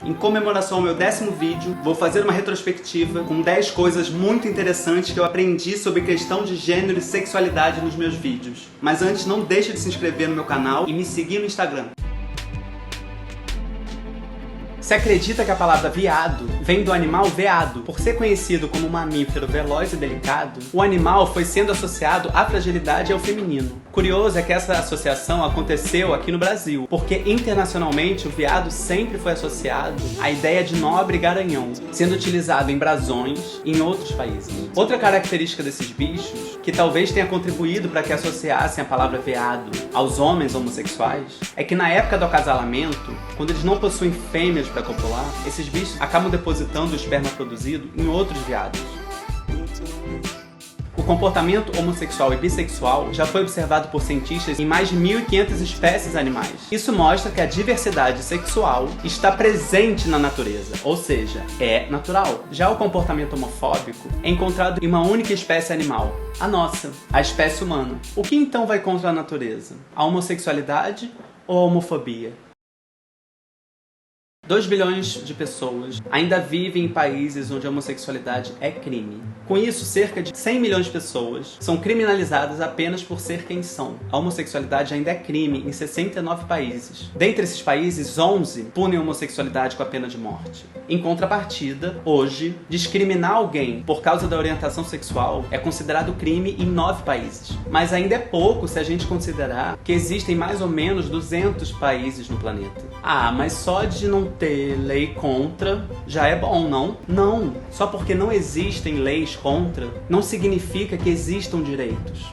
Em comemoração ao meu 10º vídeo, vou fazer uma retrospectiva com 10 coisas muito interessantes que eu aprendi sobre questão de gênero e sexualidade nos meus vídeos. Mas antes, não deixe de se inscrever no meu canal e me seguir no Instagram. Você acredita que a palavra viado vem do animal veado? Por ser conhecido como um mamífero veloz e delicado, o animal foi sendo associado à fragilidade e ao feminino. Curioso é que essa associação aconteceu aqui no Brasil, porque internacionalmente o veado sempre foi associado à ideia de nobre e garanhão, sendo utilizado em brasões em outros países. Outra característica desses bichos, que talvez tenha contribuído para que associassem a palavra veado aos homens homossexuais, é que na época do acasalamento, quando eles não possuem fêmeas para copular, esses bichos acabam depositando o esperma produzido em outros veados. O comportamento homossexual e bissexual já foi observado por cientistas em mais de 1.500 espécies animais. Isso mostra que a diversidade sexual está presente na natureza, ou seja, é natural. Já o comportamento homofóbico é encontrado em uma única espécie animal, a nossa, a espécie humana. O que então vai contra a natureza? A homossexualidade ou a homofobia? 2 bilhões de pessoas ainda vivem em países onde a homossexualidade é crime. Com isso, cerca de 100 milhões de pessoas são criminalizadas apenas por ser quem são. A homossexualidade ainda é crime em 69 países. Dentre esses países, 11 punem a homossexualidade com a pena de morte. Em contrapartida, hoje, discriminar alguém por causa da orientação sexual é considerado crime em 9 países. Mas ainda é pouco se a gente considerar que existem mais ou menos 200 países no planeta. Ah, mas só de não ter lei contra já é bom, não? Não! Só porque não existem leis contra, não significa que existam direitos.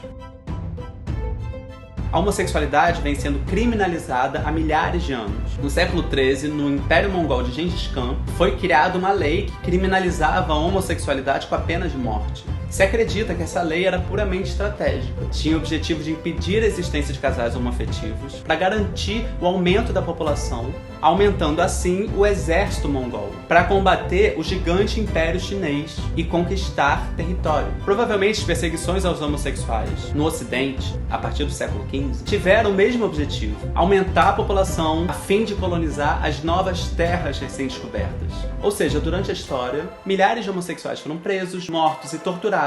A homossexualidade vem sendo criminalizada há milhares de anos. No século XIII, no Império Mongol de Gengis Khan, foi criada uma lei que criminalizava a homossexualidade com a pena de morte. Se acredita que essa lei era puramente estratégica. Tinha o objetivo de impedir a existência de casais homoafetivos para garantir o aumento da população, aumentando assim o exército mongol, para combater o gigante império chinês e conquistar território. Provavelmente as perseguições aos homossexuais no Ocidente, a partir do século XV, tiveram o mesmo objetivo: aumentar a população a fim de colonizar as novas terras recém-descobertas. Ou seja, durante a história, milhares de homossexuais foram presos, mortos e torturados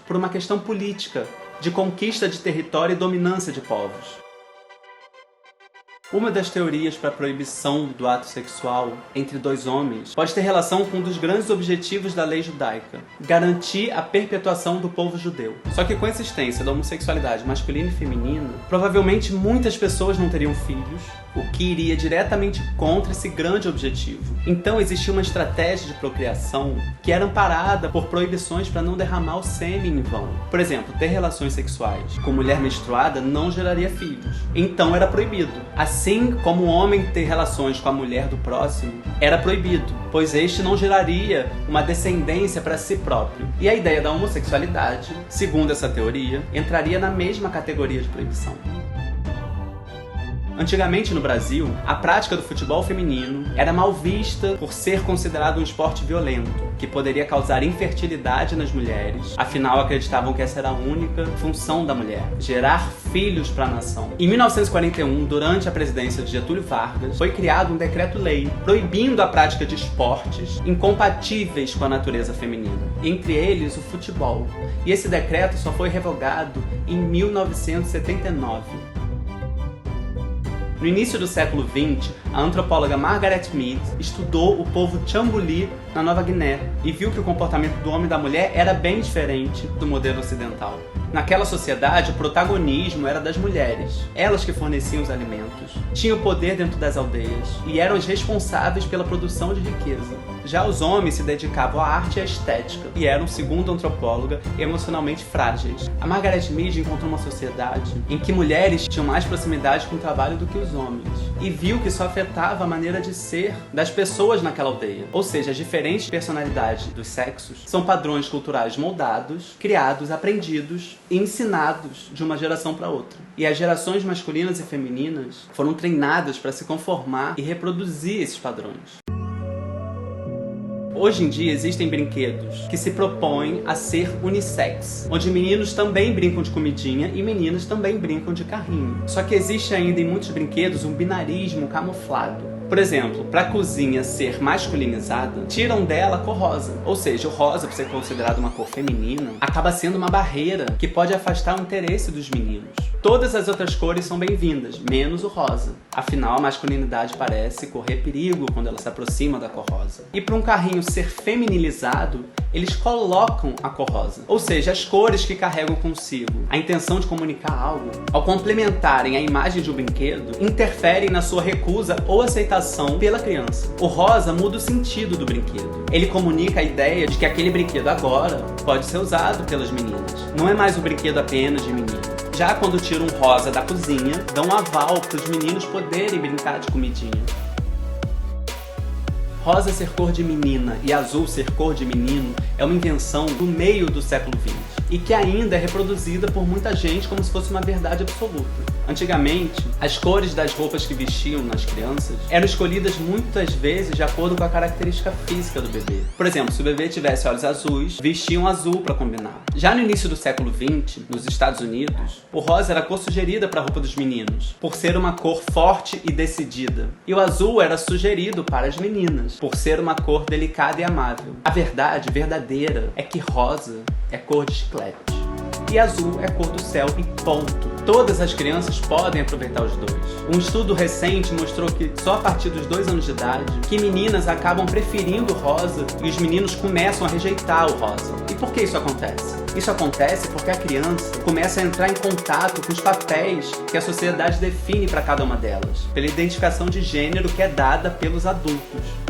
por uma questão política, de conquista de território e dominância de povos. Uma das teorias para a proibição do ato sexual entre 2 homens pode ter relação com um dos grandes objetivos da lei judaica: garantir a perpetuação do povo judeu. Só que com a existência da homossexualidade masculina e feminina, provavelmente muitas pessoas não teriam filhos, o que iria diretamente contra esse grande objetivo. Então existia uma estratégia de procriação que era amparada por proibições para não derramar o sêmen em vão. Por exemplo, ter relações sexuais com mulher menstruada não geraria filhos, então era proibido. Assim como o homem ter relações com a mulher do próximo era proibido, pois este não geraria uma descendência para si próprio. E a ideia da homossexualidade, segundo essa teoria, entraria na mesma categoria de proibição. Antigamente no Brasil, a prática do futebol feminino era mal vista por ser considerado um esporte violento, que poderia causar infertilidade nas mulheres, afinal acreditavam que essa era a única função da mulher: gerar filhos para a nação. Em 1941, durante a presidência de Getúlio Vargas, foi criado um decreto-lei proibindo a prática de esportes incompatíveis com a natureza feminina, entre eles o futebol. E esse decreto só foi revogado em 1979. No início do século XX, a antropóloga Margaret Mead estudou o povo Chambuli na Nova Guiné e viu que o comportamento do homem e da mulher era bem diferente do modelo ocidental. Naquela sociedade, o protagonismo era das mulheres. Elas que forneciam os alimentos, tinham poder dentro das aldeias e eram as responsáveis pela produção de riqueza. Já os homens se dedicavam à arte e à estética e eram, segundo a antropóloga, emocionalmente frágeis. A Margaret Mead encontrou uma sociedade em que mulheres tinham mais proximidade com o trabalho do que os homens e viu que isso afetava a maneira de ser das pessoas naquela aldeia. Ou seja, as diferentes personalidades dos sexos são padrões culturais moldados, criados, aprendidos e ensinados de uma geração para outra. E as gerações masculinas e femininas foram treinadas para se conformar e reproduzir esses padrões. Hoje em dia existem brinquedos que se propõem a ser unissex, onde meninos também brincam de comidinha e meninas também brincam de carrinho. Só que existe ainda em muitos brinquedos um binarismo camuflado. Por exemplo, para a cozinha ser masculinizada, tiram dela a cor rosa. Ou seja, o rosa, por ser considerado uma cor feminina, acaba sendo uma barreira que pode afastar o interesse dos meninos. Todas as outras cores são bem-vindas, menos o rosa. Afinal, a masculinidade parece correr perigo quando ela se aproxima da cor rosa. E para um carrinho ser feminilizado, eles colocam a cor rosa. Ou seja, as cores que carregam consigo a intenção de comunicar algo, ao complementarem a imagem de um brinquedo, interferem na sua recusa ou aceitação pela criança. O rosa muda o sentido do brinquedo. Ele comunica a ideia de que aquele brinquedo agora pode ser usado pelas meninas. Não é mais um brinquedo apenas de menino. Já quando tiram um rosa da cozinha, dão um aval para os meninos poderem brincar de comidinha. Rosa ser cor de menina e azul ser cor de menino é uma invenção do meio do século XX e que ainda é reproduzida por muita gente como se fosse uma verdade absoluta. Antigamente, as cores das roupas que vestiam nas crianças eram escolhidas muitas vezes de acordo com a característica física do bebê. Por exemplo, se o bebê tivesse olhos azuis, vestiam azul para combinar. Já no início do século XX, nos Estados Unidos, o rosa era a cor sugerida para a roupa dos meninos, por ser uma cor forte e decidida. E o azul era sugerido para as meninas, por ser uma cor delicada e amável. A verdade verdadeira é que rosa é cor de chiclete e azul é cor do céu e ponto. Todas as crianças podem aproveitar os dois. Um estudo recente mostrou que só a partir dos 2 anos de idade que meninas acabam preferindo o rosa e os meninos começam a rejeitar o rosa. E por que isso acontece? Isso acontece porque a criança começa a entrar em contato com os papéis que a sociedade define para cada uma delas, pela identificação de gênero que é dada pelos adultos.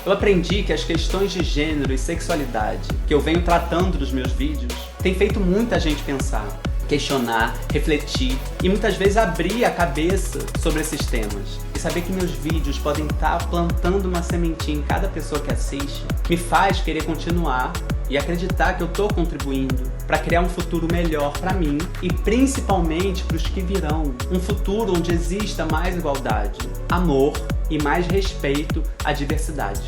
Eu aprendi que as questões de gênero e sexualidade que eu venho tratando nos meus vídeos têm feito muita gente pensar, questionar, refletir e muitas vezes abrir a cabeça sobre esses temas. E saber que meus vídeos podem estar plantando uma sementinha em cada pessoa que assiste me faz querer continuar e acreditar que eu estou contribuindo para criar um futuro melhor para mim e principalmente para os que virão. Um futuro onde exista mais igualdade, amor e mais respeito à diversidade.